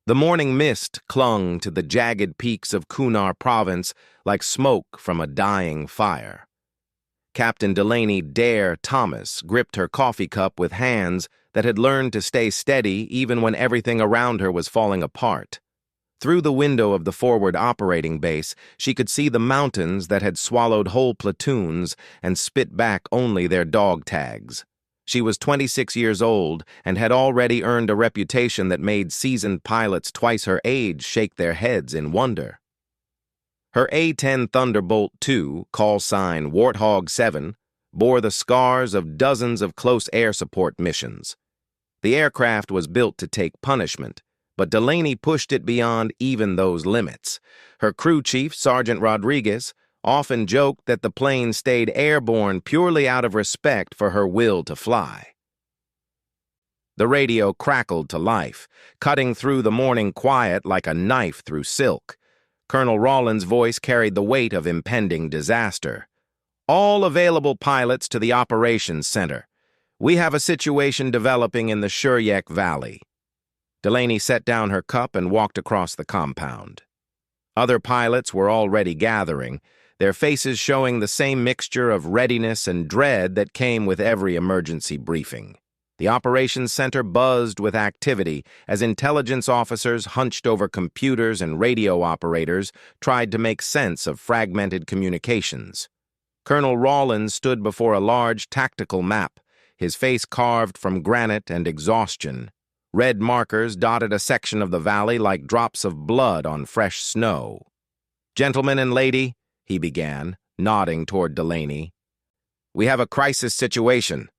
The morning mist clung to the jagged peaks of Kunar province like smoke from a dying fire. Captain Delaney Dare Thomas gripped her coffee cup with hands that had learned to stay steady even when everything around her was falling apart. Through the window of the forward operating base, she could see the mountains that had swallowed whole platoons and spit back only their dog tags. She was 26 years old and had already earned a reputation that made seasoned pilots twice her age shake their heads in wonder. Her A-10 Thunderbolt II, call sign Warthog 7, bore the scars of dozens of close air support missions. The aircraft was built to take punishment, but Delaney pushed it beyond even those limits. Her crew chief, Sergeant Rodriguez, often joked that the plane stayed airborne purely out of respect for her will to fly. The radio crackled to life, cutting through the morning quiet like a knife through silk. Colonel Rawlins' voice carried the weight of impending disaster. All available pilots to the operations center. We have a situation developing in the Shuryek Valley. Delaney set down her cup and walked across the compound. Other pilots were already gathering, their faces showing the same mixture of readiness and dread that came with every emergency briefing. The operations center buzzed with activity as intelligence officers hunched over computers and radio operators tried to make sense of fragmented communications. Colonel Rawlins stood before a large tactical map, his face carved from granite and exhaustion. Red markers dotted a section of the valley like drops of blood on fresh snow. "Gentlemen and lady," he began, nodding toward Delaney, "we have a crisis situation.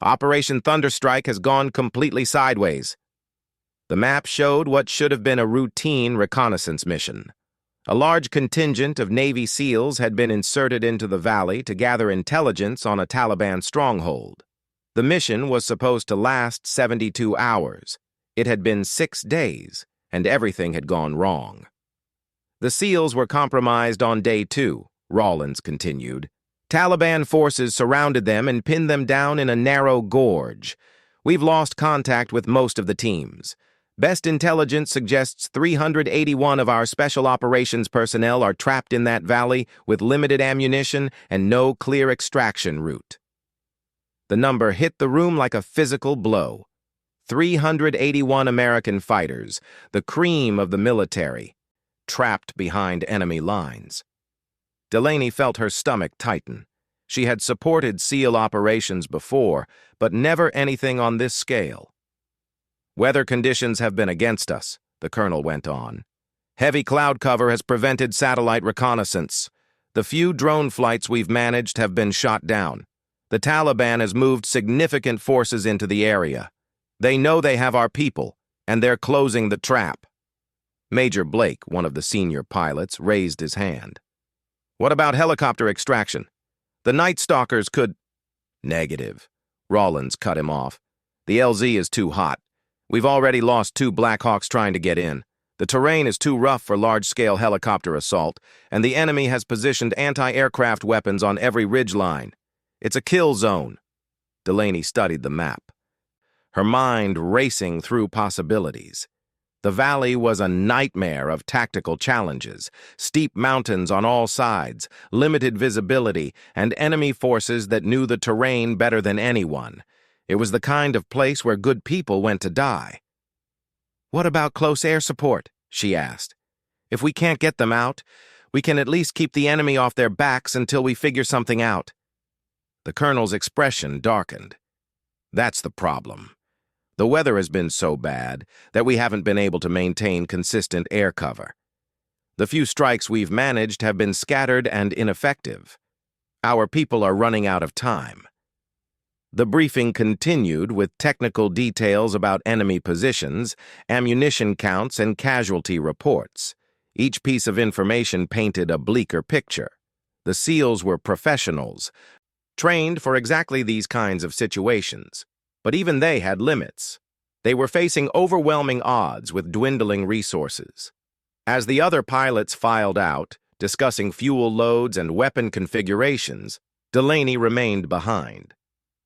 Operation Thunderstrike has gone completely sideways." The map showed what should have been a routine reconnaissance mission. A large contingent of Navy SEALs had been inserted into the valley to gather intelligence on a Taliban stronghold. The mission was supposed to last 72 hours. It had been 6 days, and everything had gone wrong. "The SEALs were compromised on day 2, Rawlins continued. "Taliban forces surrounded them and pinned them down in a narrow gorge. We've lost contact with most of the teams. Best intelligence suggests 381 of our special operations personnel are trapped in that valley with limited ammunition and no clear extraction route." The number hit the room like a physical blow. 381 American fighters, the cream of the military, trapped behind enemy lines. Delaney felt her stomach tighten. She had supported SEAL operations before, but never anything on this scale. "Weather conditions have been against us," the colonel went on. "Heavy cloud cover has prevented satellite reconnaissance. The few drone flights we've managed have been shot down. The Taliban has moved significant forces into the area. They know they have our people, and they're closing the trap." Major Blake, one of the senior pilots, raised his hand. "What about helicopter extraction? The Night Stalkers could—" "Negative." Rawlins cut him off. "The LZ is too hot. We've already lost 2 Blackhawks trying to get in. The terrain is too rough for large-scale helicopter assault, and the enemy has positioned anti-aircraft weapons on every ridgeline. It's a kill zone." Delaney studied the map, her mind racing through possibilities. The valley was a nightmare of tactical challenges, steep mountains on all sides, limited visibility, and enemy forces that knew the terrain better than anyone. It was the kind of place where good people went to die. "What about close air support?" she asked. "If we can't get them out, we can at least keep the enemy off their backs until we figure something out." The colonel's expression darkened. "That's the problem. The weather has been so bad that we haven't been able to maintain consistent air cover. The few strikes we've managed have been scattered and ineffective. Our people are running out of time." The briefing continued with technical details about enemy positions, ammunition counts, and casualty reports. Each piece of information painted a bleaker picture. The SEALs were professionals, trained for exactly these kinds of situations. But even they had limits. They were facing overwhelming odds with dwindling resources. As the other pilots filed out, discussing fuel loads and weapon configurations, Delaney remained behind.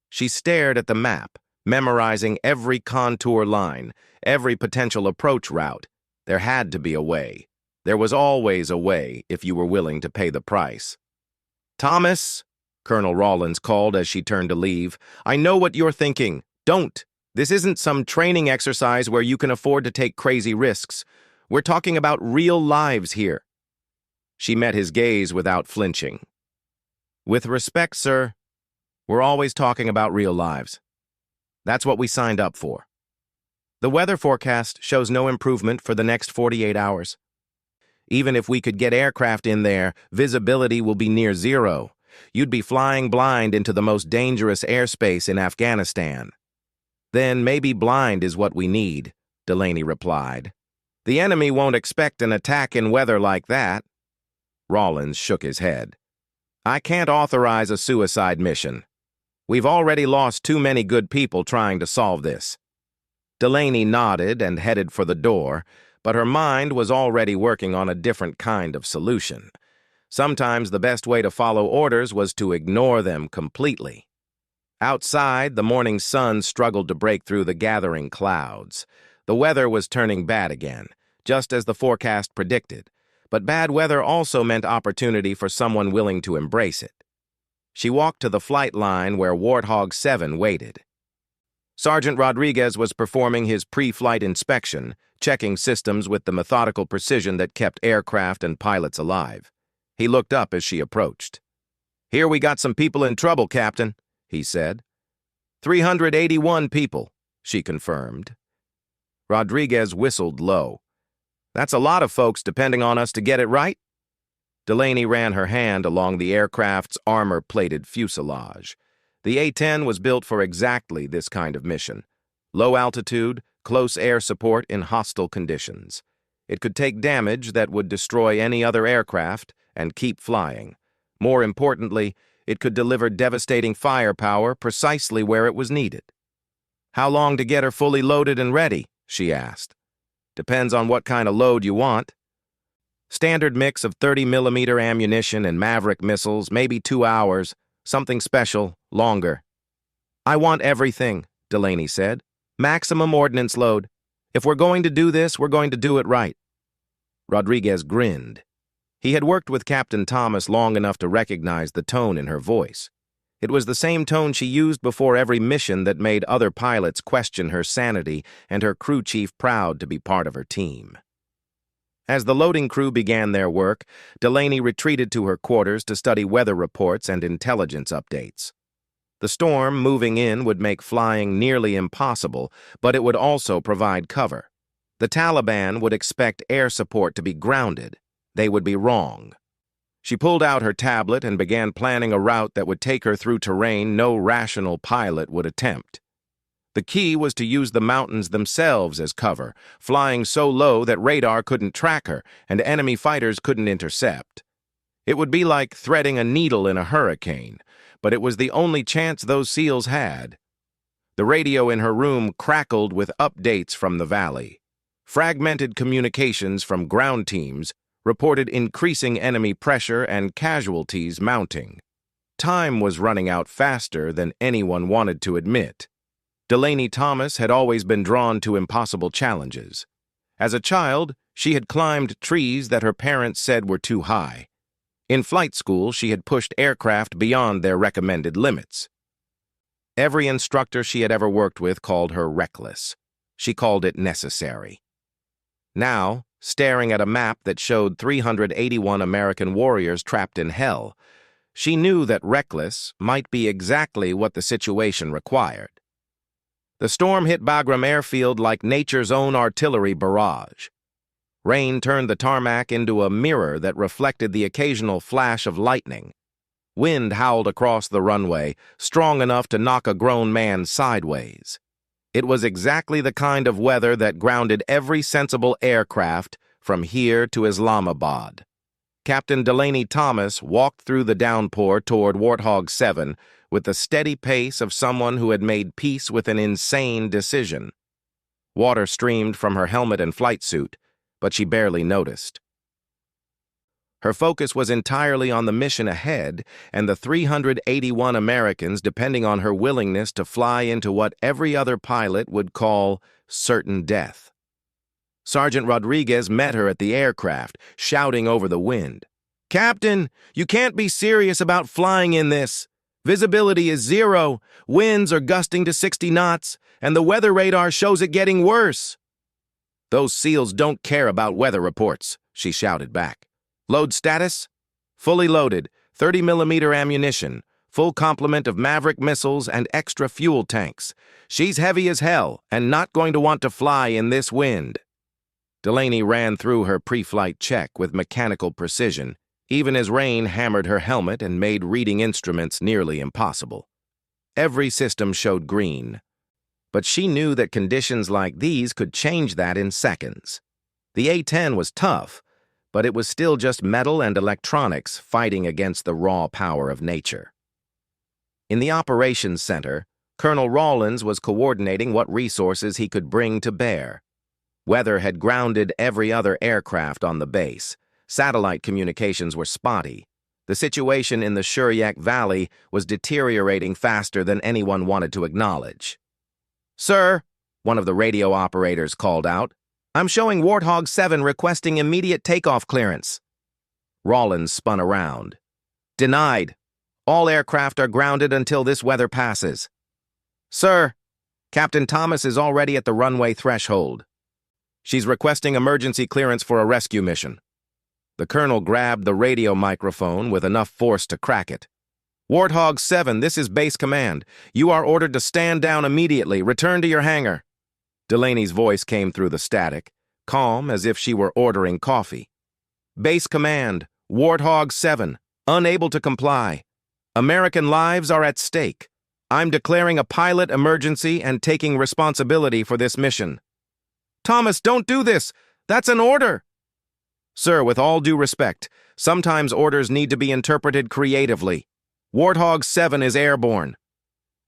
She stared at the map, memorizing every contour line, every potential approach route, There had to be a way. There was always a way if you were willing to pay the price. "Thomas," Colonel Rawlins called as she turned to leave, "I know what you're thinking. Don't. This isn't some training exercise where you can afford to take crazy risks. We're talking about real lives here." She met his gaze without flinching. "With respect, sir, we're always talking about real lives. That's what we signed up for. The weather forecast shows no improvement for the next 48 hours. Even if we could get aircraft in there, visibility will be near zero. You'd be flying blind into the most dangerous airspace in Afghanistan." "Then maybe blind is what we need," Delaney replied. "The enemy won't expect an attack in weather like that." Rawlins shook his head. "I can't authorize a suicide mission. We've already lost too many good people trying to solve this." Delaney nodded and headed for the door, but her mind was already working on a different kind of solution. Sometimes the best way to follow orders was to ignore them completely. Outside, the morning sun struggled to break through the gathering clouds. The weather was turning bad again, just as the forecast predicted, but bad weather also meant opportunity for someone willing to embrace it. She walked to the flight line where Warthog 7 waited. Sergeant Rodriguez was performing his pre-flight inspection, checking systems with the methodical precision that kept aircraft and pilots alive. He looked up as she approached. "Here we got some people in trouble, Captain," he said. 381 people, she confirmed. Rodriguez whistled low. "That's a lot of folks depending on us to get it right." Delaney ran her hand along the aircraft's armor-plated fuselage. The A-10 was built for exactly this kind of mission. Low altitude, close air support in hostile conditions. It could take damage that would destroy any other aircraft and keep flying. More importantly, it could deliver devastating firepower precisely where it was needed. "How long to get her fully loaded and ready?" she asked. "Depends on what kind of load you want. Standard mix of 30mm ammunition and Maverick missiles, maybe 2 hours. Something special, longer." "I want everything," Delaney said. "Maximum ordnance load. If we're going to do this, we're going to do it right." Rodriguez grinned. He had worked with Captain Thomas long enough to recognize the tone in her voice. It was the same tone she used before every mission that made other pilots question her sanity and her crew chief proud to be part of her team. As the loading crew began their work, Delaney retreated to her quarters to study weather reports and intelligence updates. The storm moving in would make flying nearly impossible, but it would also provide cover. The Taliban would expect air support to be grounded. They would be wrong. She pulled out her tablet and began planning a route that would take her through terrain no rational pilot would attempt. The key was to use the mountains themselves as cover, flying so low that radar couldn't track her and enemy fighters couldn't intercept. It would be like threading a needle in a hurricane, but it was the only chance those SEALs had. The radio in her room crackled with updates from the valley. Fragmented communications from ground teams reported increasing enemy pressure and casualties mounting. Time was running out faster than anyone wanted to admit. Delaney Thomas had always been drawn to impossible challenges. As a child, she had climbed trees that her parents said were too high. In flight school, she had pushed aircraft beyond their recommended limits. Every instructor she had ever worked with called her reckless. She called it necessary. Now, staring at a map that showed 381 American warriors trapped in hell, she knew that reckless might be exactly what the situation required. The storm hit Bagram Airfield like nature's own artillery barrage. Rain turned the tarmac into a mirror that reflected the occasional flash of lightning. Wind howled across the runway, strong enough to knock a grown man sideways. It was exactly the kind of weather that grounded every sensible aircraft from here to Islamabad. Captain Delaney Thomas walked through the downpour toward Warthog 7 with the steady pace of someone who had made peace with an insane decision. Water streamed from her helmet and flight suit, but she barely noticed. Her focus was entirely on the mission ahead and the 381 Americans depending on her willingness to fly into what every other pilot would call certain death. Sergeant Rodriguez met her at the aircraft, shouting over the wind. "Captain, you can't be serious about flying in this. Visibility is 0, winds are gusting to 60 knots, and the weather radar shows it getting worse." "Those SEALs don't care about weather reports," she shouted back. "Load status?" "Fully loaded, 30mm ammunition, full complement of Maverick missiles and extra fuel tanks. She's heavy as hell and not going to want to fly in this wind." Delaney ran through her pre-flight check with mechanical precision, even as rain hammered her helmet and made reading instruments nearly impossible. Every system showed green, but she knew that conditions like these could change that in seconds. The A-10 was tough, but it was still just metal and electronics fighting against the raw power of nature. In the operations center, Colonel Rawlins was coordinating what resources he could bring to bear. Weather had grounded every other aircraft on the base. Satellite communications were spotty. The situation in the Shuryak Valley was deteriorating faster than anyone wanted to acknowledge. "Sir," one of the radio operators called out, "I'm showing Warthog 7 requesting immediate takeoff clearance." Rawlins spun around. "Denied. All aircraft are grounded until this weather passes." "Sir, Captain Thomas is already at the runway threshold. She's requesting emergency clearance for a rescue mission." The colonel grabbed the radio microphone with enough force to crack it. "Warthog 7, this is base command. You are ordered to stand down immediately. Return to your hangar." Delaney's voice came through the static, calm as if she were ordering coffee. "Base command, Warthog 7, unable to comply. American lives are at stake. I'm declaring a pilot emergency and taking responsibility for this mission." "Thomas, don't do this! That's an order!" "Sir, with all due respect, sometimes orders need to be interpreted creatively. Warthog 7 is airborne."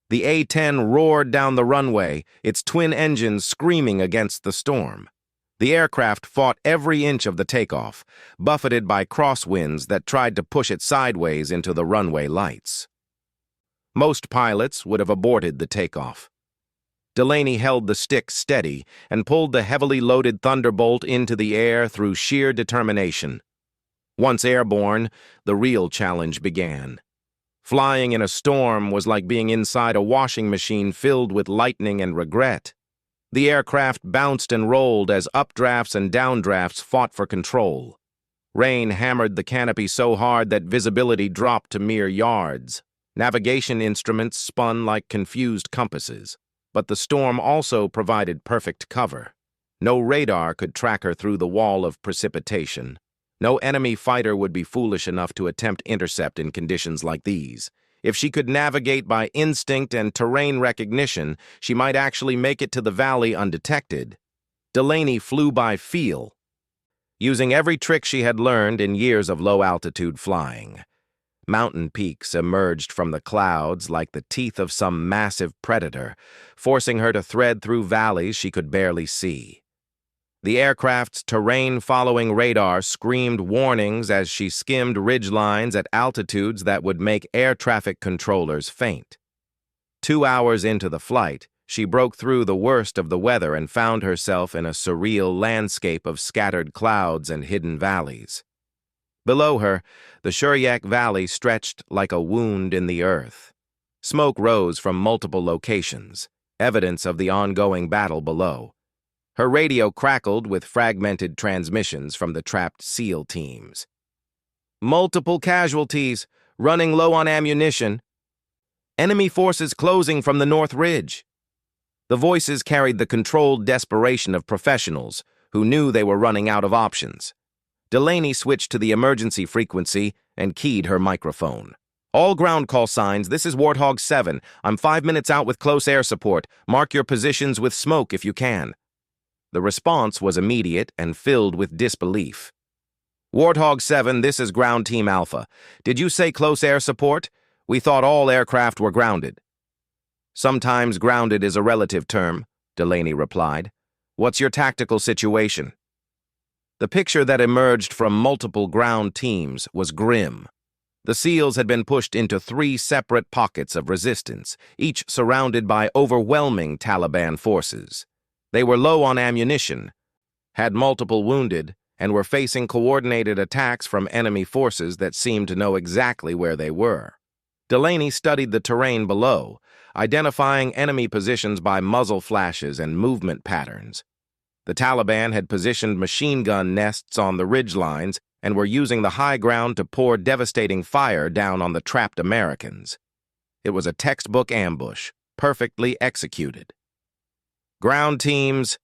The A-10 roared down the runway, its twin engines screaming against the storm. The aircraft fought every inch of the takeoff, buffeted by crosswinds that tried to push it sideways into the runway lights. Most pilots would have aborted the takeoff. Delaney held the stick steady and pulled the heavily loaded Thunderbolt into the air through sheer determination. Once airborne, the real challenge began. Flying in a storm was like being inside a washing machine filled with lightning and regret. The aircraft bounced and rolled as updrafts and downdrafts fought for control. Rain hammered the canopy so hard that visibility dropped to mere yards. Navigation instruments spun like confused compasses. But the storm also provided perfect cover. No radar could track her through the wall of precipitation. No enemy fighter would be foolish enough to attempt intercept in conditions like these. If she could navigate by instinct and terrain recognition, she might actually make it to the valley undetected. Delaney flew by feel, using every trick she had learned in years of low-altitude flying. Mountain peaks emerged from the clouds like the teeth of some massive predator, forcing her to thread through valleys she could barely see. The aircraft's terrain-following radar screamed warnings as she skimmed ridgelines at altitudes that would make air traffic controllers faint. 2 hours into the flight, she broke through the worst of the weather and found herself in a surreal landscape of scattered clouds and hidden valleys. Below her, the Shuryak Valley stretched like a wound in the earth. Smoke rose from multiple locations, evidence of the ongoing battle below. Her radio crackled with fragmented transmissions from the trapped SEAL teams. "Multiple casualties, running low on ammunition. Enemy forces closing from the North Ridge." The voices carried the controlled desperation of professionals who knew they were running out of options. Delaney switched to the emergency frequency and keyed her microphone. "All ground call signs, this is Warthog 7. I'm 5 minutes out with close air support. Mark your positions with smoke if you can." The response was immediate and filled with disbelief. "Warthog 7, this is Ground Team Alpha. Did you say close air support? We thought all aircraft were grounded." "Sometimes grounded is a relative term," Delaney replied. "What's your tactical situation?" The picture that emerged from multiple ground teams was grim. The SEALs had been pushed into 3 separate pockets of resistance, each surrounded by overwhelming Taliban forces. They were low on ammunition, had multiple wounded, and were facing coordinated attacks from enemy forces that seemed to know exactly where they were. Delaney studied the terrain below, identifying enemy positions by muzzle flashes and movement patterns. The Taliban had positioned machine gun nests on the ridgelines and were using the high ground to pour devastating fire down on the trapped Americans. It was a textbook ambush, perfectly executed. "Ground teams,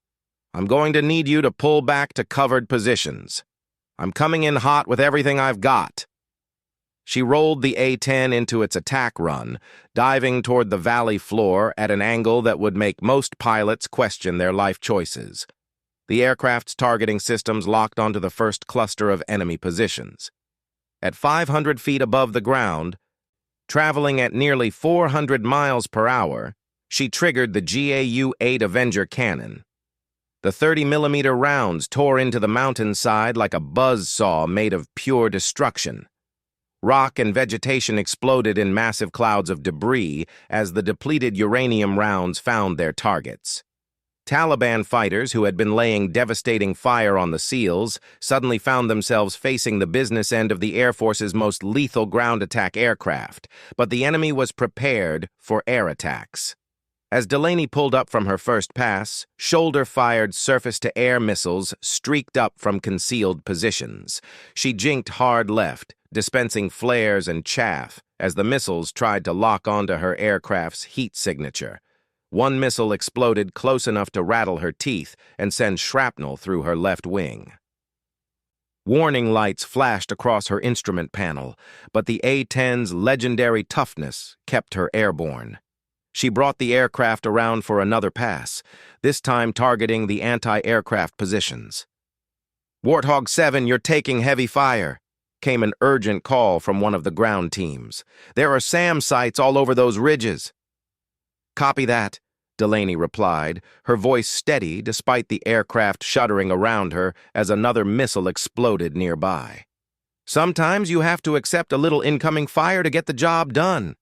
I'm going to need you to pull back to covered positions. I'm coming in hot with everything I've got." She rolled the A-10 into its attack run, diving toward the valley floor at an angle that would make most pilots question their life choices. The aircraft's targeting systems locked onto the first cluster of enemy positions. At 500 feet above the ground, traveling at nearly 400 miles per hour, she triggered the GAU-8 Avenger cannon. The 30mm rounds tore into the mountainside like a buzzsaw made of pure destruction. Rock and vegetation exploded in massive clouds of debris as the depleted uranium rounds found their targets. Taliban fighters who had been laying devastating fire on the SEALs suddenly found themselves facing the business end of the Air Force's most lethal ground attack aircraft, but the enemy was prepared for air attacks. As Delaney pulled up from her first pass, shoulder-fired surface-to-air missiles streaked up from concealed positions. She jinked hard left, dispensing flares and chaff as the missiles tried to lock onto her aircraft's heat signature. One missile exploded close enough to rattle her teeth and send shrapnel through her left wing. Warning lights flashed across her instrument panel, but the A-10's legendary toughness kept her airborne. She brought the aircraft around for another pass, this time targeting the anti-aircraft positions. "Warthog 7, you're taking heavy fire," came an urgent call from one of the ground teams. "There are SAM sites all over those ridges." "Copy that," Delaney replied, her voice steady despite the aircraft shuddering around her as another missile exploded nearby. "Sometimes you have to accept a little incoming fire to get the job done."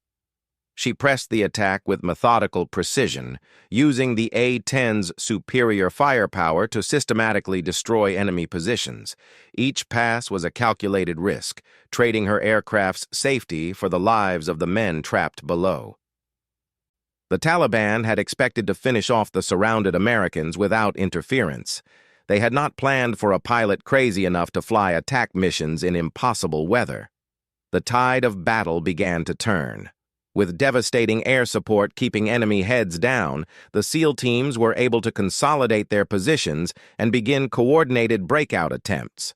She pressed the attack with methodical precision, using the A-10's superior firepower to systematically destroy enemy positions. Each pass was a calculated risk, trading her aircraft's safety for the lives of the men trapped below. The Taliban had expected to finish off the surrounded Americans without interference. They had not planned for a pilot crazy enough to fly attack missions in impossible weather. The tide of battle began to turn. With devastating air support keeping enemy heads down, the SEAL teams were able to consolidate their positions and begin coordinated breakout attempts.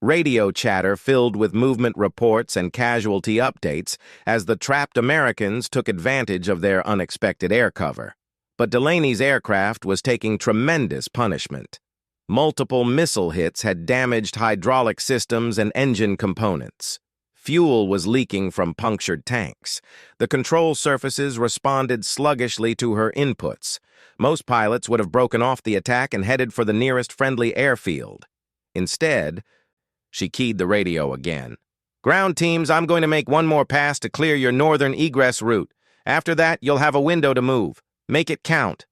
Radio chatter filled with movement reports and casualty updates as the trapped Americans took advantage of their unexpected air cover. But Delaney's aircraft was taking tremendous punishment. Multiple missile hits had damaged hydraulic systems and engine components. Fuel was leaking from punctured tanks. The control surfaces responded sluggishly to her inputs. Most pilots would have broken off the attack and headed for the nearest friendly airfield. Instead, she keyed the radio again. "Ground teams, I'm going to make one more pass to clear your northern egress route. After that, you'll have a window to move. Make it count."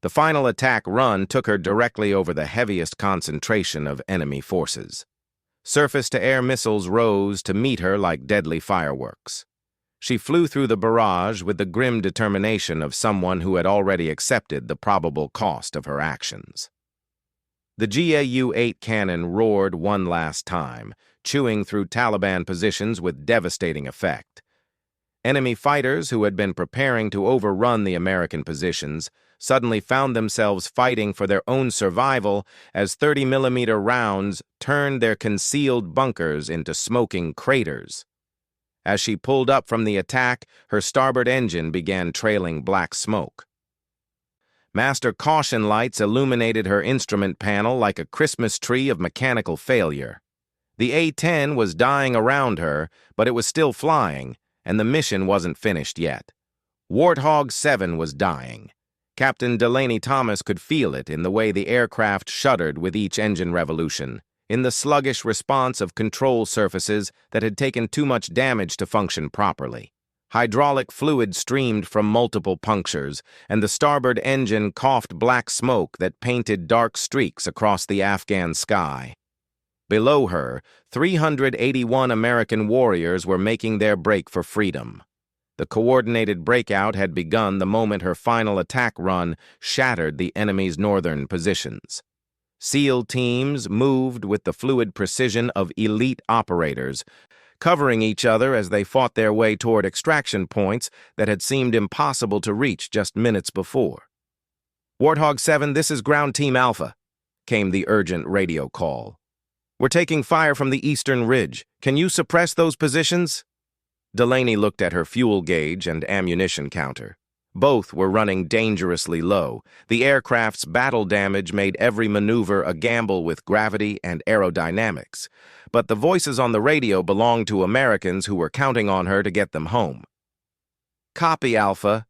The final attack run took her directly over the heaviest concentration of enemy forces. Surface-to-air missiles rose to meet her like deadly fireworks. She flew through the barrage with the grim determination of someone who had already accepted the probable cost of her actions. The GAU-8 cannon roared one last time, chewing through Taliban positions with devastating effect. Enemy fighters who had been preparing to overrun the American positions suddenly found themselves fighting for their own survival as 30mm rounds turned their concealed bunkers into smoking craters. As she pulled up from the attack, her starboard engine began trailing black smoke. Master caution lights illuminated her instrument panel like a Christmas tree of mechanical failure. The A-10 was dying around her, but it was still flying, and the mission wasn't finished yet. Warthog 7 was dying. Captain Delaney Thomas could feel it in the way the aircraft shuddered with each engine revolution, in the sluggish response of control surfaces that had taken too much damage to function properly. Hydraulic fluid streamed from multiple punctures, and the starboard engine coughed black smoke that painted dark streaks across the Afghan sky. Below her, 381 American warriors were making their break for freedom. The coordinated breakout had begun the moment her final attack run shattered the enemy's northern positions. SEAL teams moved with the fluid precision of elite operators, covering each other as they fought their way toward extraction points that had seemed impossible to reach just minutes before. "Warthog 7, this is Ground Team Alpha," came the urgent radio call. "We're taking fire from the eastern ridge. Can you suppress those positions?" Delaney looked at her fuel gauge and ammunition counter. Both were running dangerously low. The aircraft's battle damage made every maneuver a gamble with gravity and aerodynamics. But the voices on the radio belonged to Americans who were counting on her to get them home. "Copy, Alpha.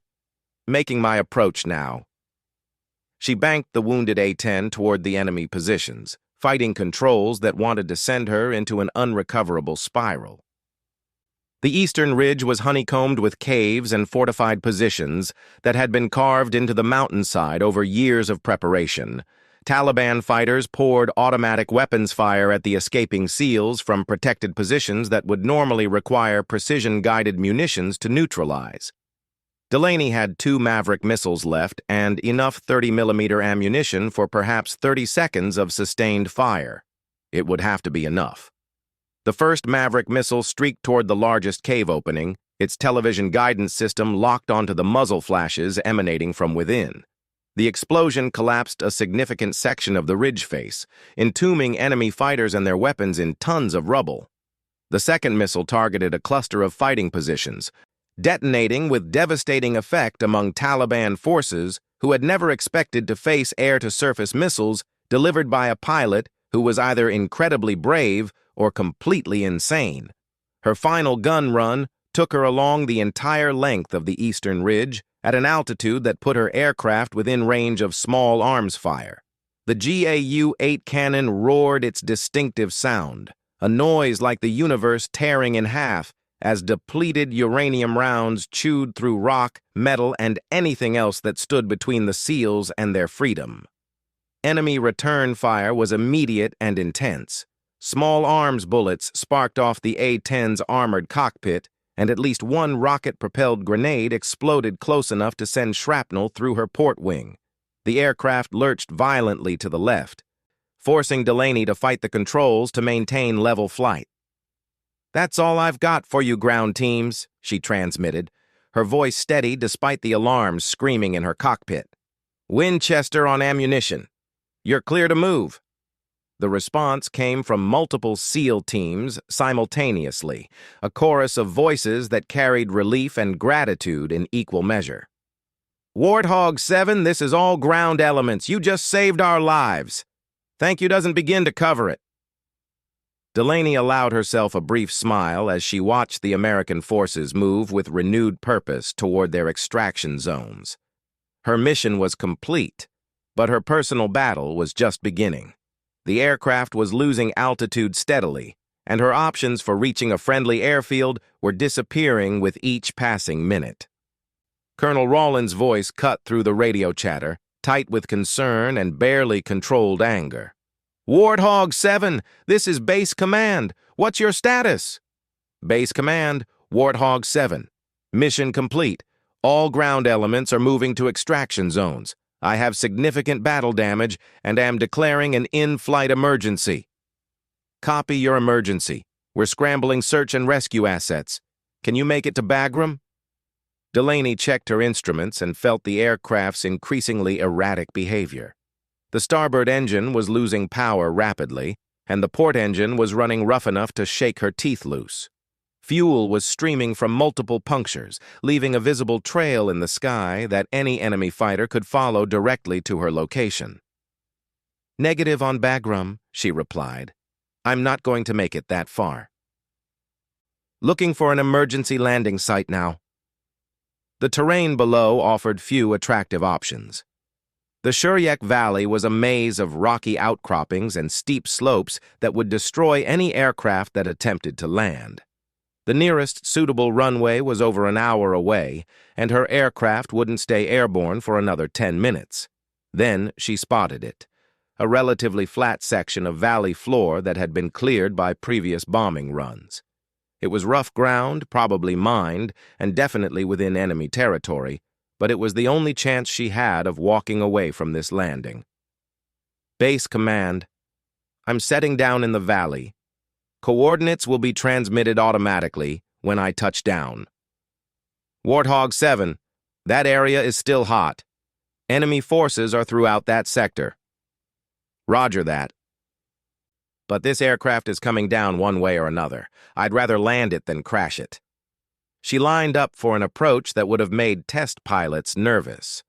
Making my approach now." She banked the wounded A-10 toward the enemy positions, fighting controls that wanted to send her into an unrecoverable spiral. The eastern ridge was honeycombed with caves and fortified positions that had been carved into the mountainside over years of preparation. Taliban fighters poured automatic weapons fire at the escaping SEALs from protected positions that would normally require precision-guided munitions to neutralize. Delaney had 2 Maverick missiles left and enough 30mm ammunition for perhaps 30 seconds of sustained fire. It would have to be enough. The first Maverick missile streaked toward the largest cave opening, its television guidance system locked onto the muzzle flashes emanating from within. The explosion collapsed a significant section of the ridge face, entombing enemy fighters and their weapons in tons of rubble. The second missile targeted a cluster of fighting positions, detonating with devastating effect among Taliban forces who had never expected to face air-to-surface missiles delivered by a pilot who was either incredibly brave or completely insane. Her final gun run took her along the entire length of the eastern ridge at an altitude that put her aircraft within range of small arms fire. The GAU-8 cannon roared its distinctive sound, a noise like the universe tearing in half as depleted uranium rounds chewed through rock, metal, and anything else that stood between the SEALs and their freedom. Enemy return fire was immediate and intense. Small arms bullets sparked off the A-10's armored cockpit, and at least one rocket-propelled grenade exploded close enough to send shrapnel through her port wing. The aircraft lurched violently to the left, forcing Delaney to fight the controls to maintain level flight. "That's all I've got for you, ground teams," she transmitted, her voice steady despite the alarms screaming in her cockpit. "Winchester on ammunition. You're clear to move." The response came from multiple SEAL teams simultaneously, a chorus of voices that carried relief and gratitude in equal measure. "Warthog 7, this is all ground elements. You just saved our lives. Thank you doesn't begin to cover it." Delaney allowed herself a brief smile as she watched the American forces move with renewed purpose toward their extraction zones. Her mission was complete, but her personal battle was just beginning. The aircraft was losing altitude steadily, and her options for reaching a friendly airfield were disappearing with each passing minute. Colonel Rawlins' voice cut through the radio chatter, tight with concern and barely controlled anger. "Warthog 7, this is Base Command. What's your status?" "Base Command, Warthog 7. Mission complete. All ground elements are moving to extraction zones. I have significant battle damage and am declaring an in-flight emergency." "Copy your emergency. We're scrambling search and rescue assets. Can you make it to Bagram?" Delaney checked her instruments and felt the aircraft's increasingly erratic behavior. The starboard engine was losing power rapidly, and the port engine was running rough enough to shake her teeth loose. Fuel was streaming from multiple punctures, leaving a visible trail in the sky that any enemy fighter could follow directly to her location. "Negative on Bagram," she replied. "I'm not going to make it that far." "Looking for an emergency landing site now." The terrain below offered few attractive options. The Shuryek Valley was a maze of rocky outcroppings and steep slopes that would destroy any aircraft that attempted to land. The nearest suitable runway was over an hour away, and her aircraft wouldn't stay airborne for another 10 minutes. Then she spotted it, a relatively flat section of valley floor that had been cleared by previous bombing runs. It was rough ground, probably mined, and definitely within enemy territory, but it was the only chance she had of walking away from this landing. Base command. I'm setting down in the valley. Coordinates will be transmitted automatically when I touch down. Warthog 7, that area is still hot. Enemy forces are throughout that sector. Roger that. But this aircraft is coming down one way or another. I'd rather land it than crash it. She lined up for an approach that would have made test pilots nervous.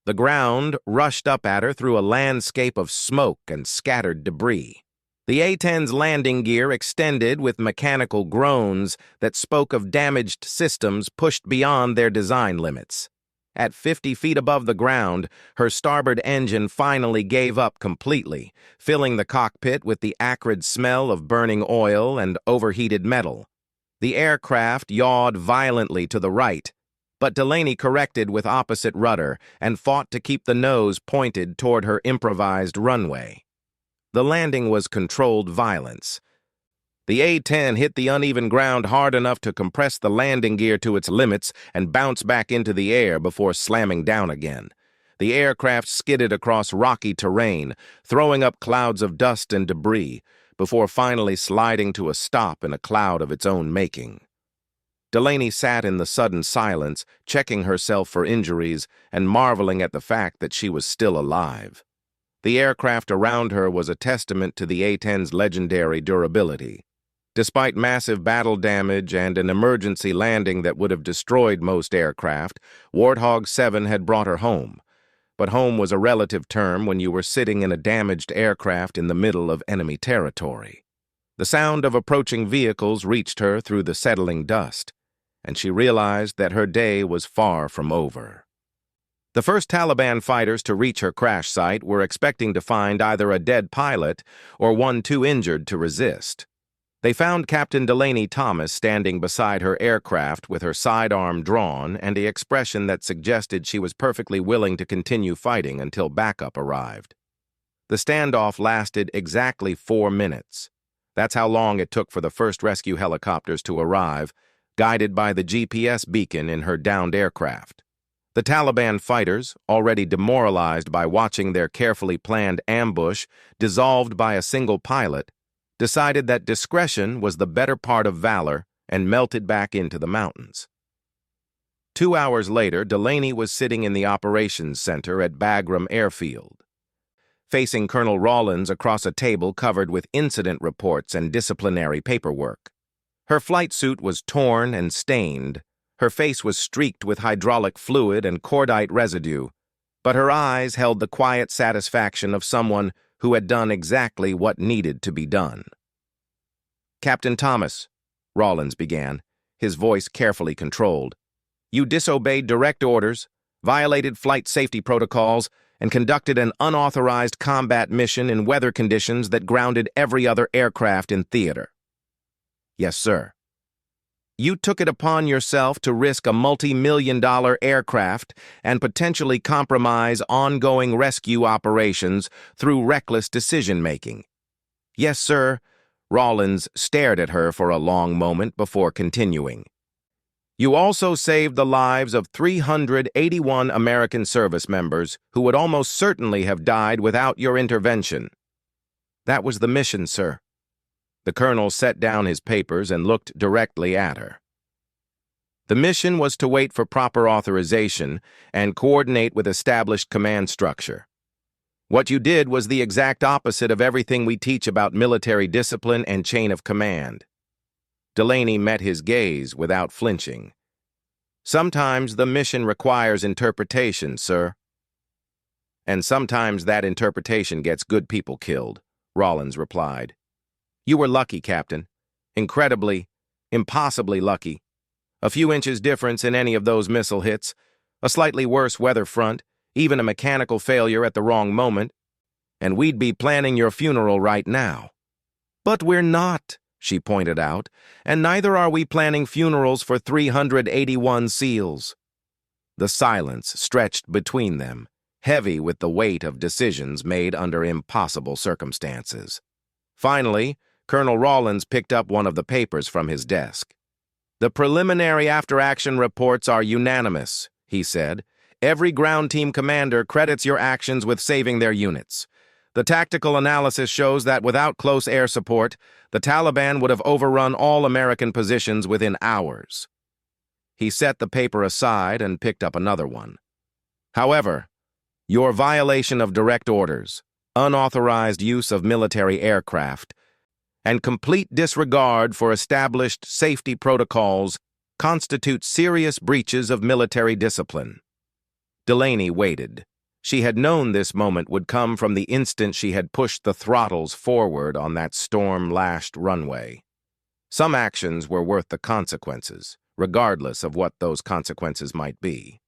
The ground rushed up at her through a landscape of smoke and scattered debris. The A-10's landing gear extended with mechanical groans that spoke of damaged systems pushed beyond their design limits. At 50 feet above the ground, her starboard engine finally gave up completely, filling the cockpit with the acrid smell of burning oil and overheated metal. The aircraft yawed violently to the right, but Delaney corrected with opposite rudder and fought to keep the nose pointed toward her improvised runway. The landing was controlled violence. The A-10 hit the uneven ground hard enough to compress the landing gear to its limits and bounce back into the air before slamming down again. The aircraft skidded across rocky terrain, throwing up clouds of dust and debris, before finally sliding to a stop in a cloud of its own making. Delaney sat in the sudden silence, checking herself for injuries and marveling at the fact that she was still alive. The aircraft around her was a testament to the A-10's legendary durability. Despite massive battle damage and an emergency landing that would have destroyed most aircraft, Warthog 7 had brought her home. But home was a relative term when you were sitting in a damaged aircraft in the middle of enemy territory. The sound of approaching vehicles reached her through the settling dust, and she realized that her day was far from over. The first Taliban fighters to reach her crash site were expecting to find either a dead pilot or one too injured to resist. They found Captain Delaney Thomas standing beside her aircraft with her sidearm drawn and the expression that suggested she was perfectly willing to continue fighting until backup arrived. The standoff lasted exactly 4 minutes. That's how long it took for the first rescue helicopters to arrive, guided by the GPS beacon in her downed aircraft. The Taliban fighters, already demoralized by watching their carefully planned ambush dissolved by a single pilot, decided that discretion was the better part of valor and melted back into the mountains. 2 hours later, Delaney was sitting in the operations center at Bagram Airfield, facing Colonel Rawlins across a table covered with incident reports and disciplinary paperwork. Her flight suit was torn and stained, her face was streaked with hydraulic fluid and cordite residue, but her eyes held the quiet satisfaction of someone who had done exactly what needed to be done. "Captain Thomas," Rawlins began, his voice carefully controlled, "you disobeyed direct orders, violated flight safety protocols, and conducted an unauthorized combat mission in weather conditions that grounded every other aircraft in theater." "Yes, sir." "You took it upon yourself to risk a multi-million-dollar aircraft and potentially compromise ongoing rescue operations through reckless decision-making." "Yes, sir." Rawlins stared at her for a long moment before continuing. "You also saved the lives of 381 American service members who would almost certainly have died without your intervention." "That was the mission, sir." The colonel set down his papers and looked directly at her. "The mission was to wait for proper authorization and coordinate with established command structure. What you did was the exact opposite of everything we teach about military discipline and chain of command." Delaney met his gaze without flinching. "Sometimes the mission requires interpretation, sir." "And sometimes that interpretation gets good people killed," Rawlins replied. "You were lucky, Captain. Incredibly, impossibly lucky. A few inches difference in any of those missile hits, a slightly worse weather front, even a mechanical failure at the wrong moment, and we'd be planning your funeral right now." "But we're not," she pointed out, and neither are we planning funerals for 381 SEALs. The silence stretched between them, heavy with the weight of decisions made under impossible circumstances. Finally, Colonel Rawlins picked up one of the papers from his desk. "The preliminary after-action reports are unanimous," he said. "Every ground team commander credits your actions with saving their units. The tactical analysis shows that without close air support, the Taliban would have overrun all American positions within hours." He set the paper aside and picked up another one. "However, your violation of direct orders, unauthorized use of military aircraft, and complete disregard for established safety protocols constitute serious breaches of military discipline." Delaney waited. She had known this moment would come from the instant she had pushed the throttles forward on that storm-lashed runway. Some actions were worth the consequences, regardless of what those consequences might be.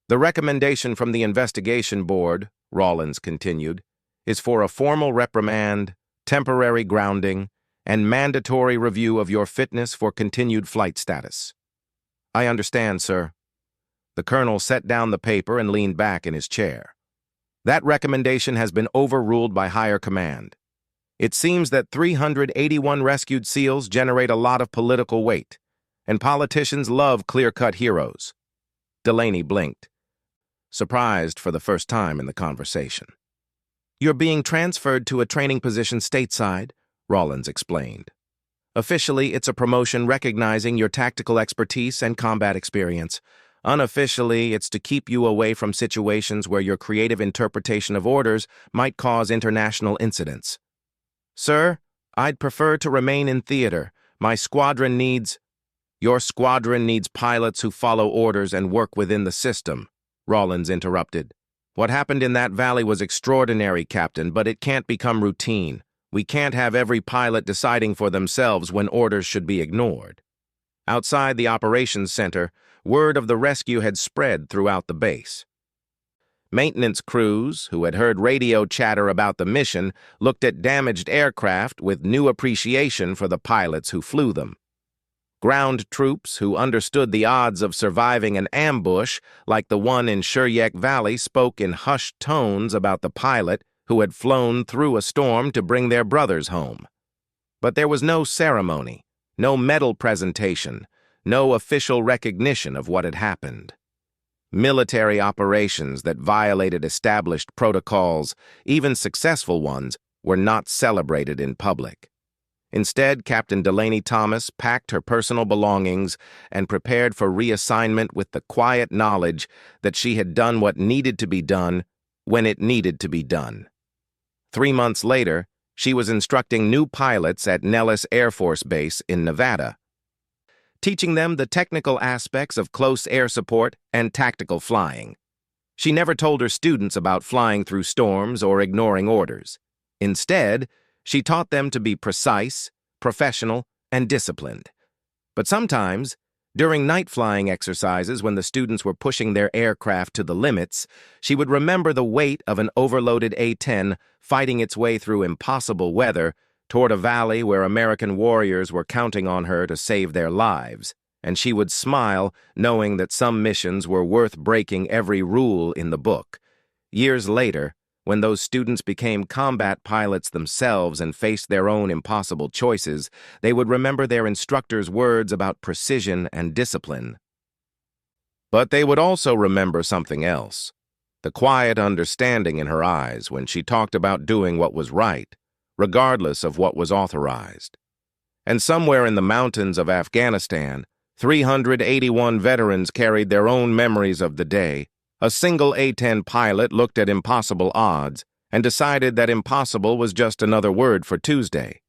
"The recommendation from the investigation board," Rawlins continued, "is for a formal reprimand, temporary grounding, and mandatory review of your fitness for continued flight status." "I understand, sir." The colonel set down the paper and leaned back in his chair. "That recommendation has been overruled by higher command. It seems that 381 rescued SEALs generate a lot of political weight, and politicians love clear-cut heroes." Delaney blinked, surprised for the first time in the conversation. "You're being transferred to a training position stateside," Rawlins explained. "Officially, it's a promotion recognizing your tactical expertise and combat experience. Unofficially, it's to keep you away from situations where your creative interpretation of orders might cause international incidents." "Sir, I'd prefer to remain in theater. My squadron needs—" "Your squadron needs pilots who follow orders and work within the system," Rawlins interrupted. "What happened in that valley was extraordinary, Captain, but it can't become routine. We can't have every pilot deciding for themselves when orders should be ignored." Outside the operations center, word of the rescue had spread throughout the base. Maintenance crews, who had heard radio chatter about the mission, looked at damaged aircraft with new appreciation for the pilots who flew them. Ground troops, who understood the odds of surviving an ambush like the one in Shuryek Valley, spoke in hushed tones about the pilot who had flown through a storm to bring their brothers home. But there was no ceremony, no medal presentation, no official recognition of what had happened. Military operations that violated established protocols, even successful ones, were not celebrated in public. Instead, Captain Delaney Thomas packed her personal belongings and prepared for reassignment with the quiet knowledge that she had done what needed to be done when it needed to be done. 3 months later, she was instructing new pilots at Nellis Air Force Base in Nevada, teaching them the technical aspects of close air support and tactical flying. She never told her students about flying through storms or ignoring orders. Instead, she taught them to be precise, professional, and disciplined. But sometimes, during night flying exercises when the students were pushing their aircraft to the limits, she would remember the weight of an overloaded A-10 fighting its way through impossible weather toward a valley where American warriors were counting on her to save their lives, and she would smile knowing that some missions were worth breaking every rule in the book. Years later, when those students became combat pilots themselves and faced their own impossible choices, they would remember their instructor's words about precision and discipline. But they would also remember something else, the quiet understanding in her eyes when she talked about doing what was right, regardless of what was authorized. And somewhere in the mountains of Afghanistan, 381 veterans carried their own memories of the day. A single A-10 pilot looked at impossible odds and decided that impossible was just another word for Tuesday.